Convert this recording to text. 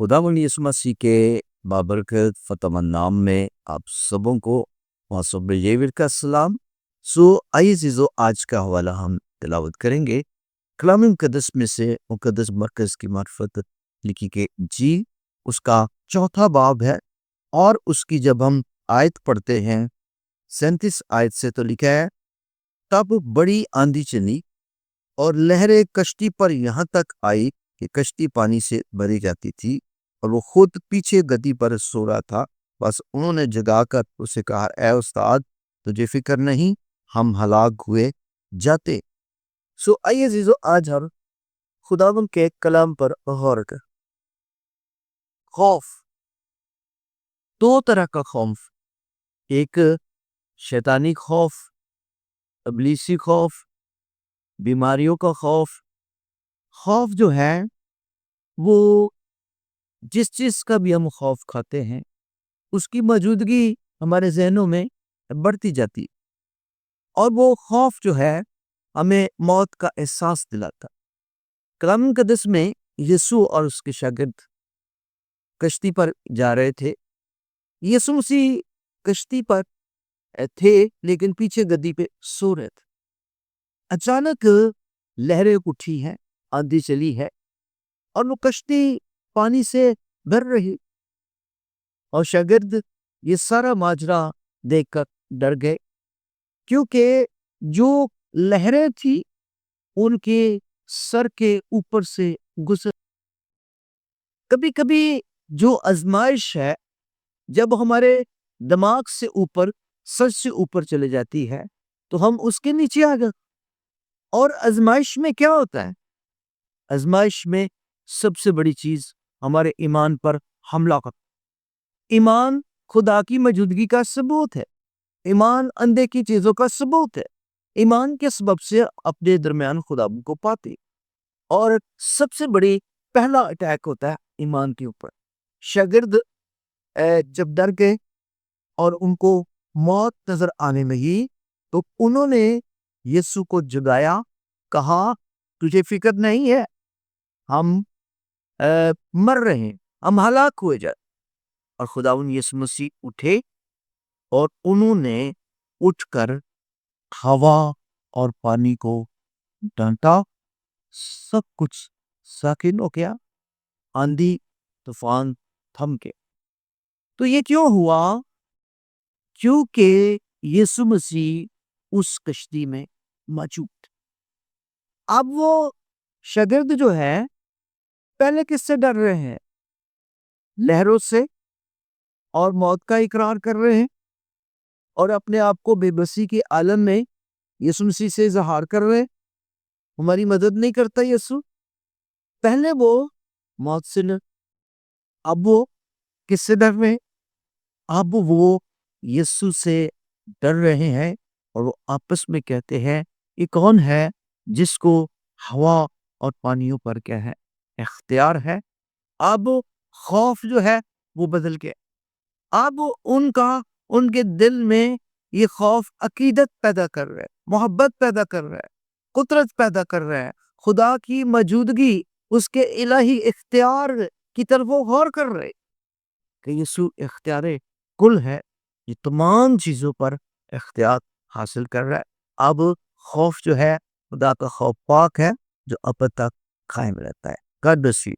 खुदावंद यीशु मसीह के बाबरकत फतमन नाम में आप सबों को मौसम येविर का सलाम। आइए चीज़ों आज का हवाला हम तिलावत करेंगे कलाम मुकद्दस में से मुकद्दस मरकज़ की मार्फत लिखी के जी उसका चौथा बाब है। और उसकी जब हम आयत पढ़ते हैं 37 आयत से तो लिखा है, तब बड़ी आंधी चली और लहरें कश्ती पर यहाँ तक आई कि कश्ती पानी से भरी जाती थी और वो खुद पीछे गद्दी पर सो रहा था। बस उन्होंने जगाकर उसे कहा, ए उस्ताद, तुझे फिक्र नहीं, हम हलाक हुए जाते। आइए अजीजों, आज हम खुदावंद के कलाम पर गौर करें। खौफ, दो तरह का खौफ, एक शैतानी खौफ, इब्लीसी खौफ, बीमारियों का खौफ। खौफ जो है वो जिस चीज का भी हम खौफ खाते हैं उसकी मौजूदगी हमारे जहनों में बढ़ती जाती और वो खौफ जो है हमें मौत का एहसास दिलाता। कलाम मुकद्दस में यीशु और उसके शागिर्द कश्ती पर जा रहे थे। यीशु मसीह कश्ती पर थे लेकिन पीछे गद्दी पे सो रहे थे। अचानक लहरें उठी हैं, आंधी चली है और वो कश्ती पानी से भर रही और शागिर्द ये सारा माजरा देखकर डर गए, क्योंकि जो लहरें थी उनके सर के ऊपर से गुजर। कभी कभी जो आजमाइश है जब हमारे दिमाग से ऊपर, सर से ऊपर चले जाती है तो हम उसके नीचे आ गए। और आजमाइश में क्या होता है? आजमाइश में सबसे बड़ी चीज हमारे ईमान पर हमला कर। ईमान खुदा की मौजूदगी का सबूत है। ईमान अंधे की चीजों का सबूत है। ईमान के सबब से अपने दरमियान खुदा को पाते। और सबसे बड़ी पहला अटैक होता है ईमान के ऊपर। शागिर्द जब डर गए और उनको मौत नजर आने लगी तो उन्होंने यीशु को जगाया, कहा, तुझे फिक्र नहीं है, हम मर रहे हैं, हम हलाक हुए जाए। और खुदावंद यीशु मसीह उठे और उन्होंने उठकर हवा और पानी को डांटा। सब कुछ साकिन हो गया, आंधी तूफान थम के। तो ये क्यों हुआ? क्योंकि यीशु मसीह उस कश्ती में मौजूद। अब वो शागिर्द जो है पहले किससे डर रहे हैं? लहरों से और मौत का इकरार कर रहे हैं और अपने आप को बेबसी के आलम में यीशु मसीह से इजहार कर रहे हैं, हमारी मदद नहीं करता यीशु। पहले वो मौत से न, अब वो किससे डर रहे हैं? अब वो यीशु से डर रहे हैं और वो आपस में कहते हैं, ये कौन है जिसको हवा और पानियों पर क्या है? इख्तियार है। अब खौफ जो है वो बदल के, अब उनके दिल में ये खौफ अकीदत पैदा कर रहा है, मोहब्बत पैदा कर रहा है, कुदरत पैदा कर रहा है, खुदा की मौजूदगी, उसके इलाही इख्तियार की तरफ वो गौर कर रहे कि यीशु इख्तियार कुल है, ये तमाम चीजों पर इख्तियार हासिल कर रहा है। अब खौफ जो है खुदा का खौफ पाक है जो अब तक कायम रहता है। God bless you.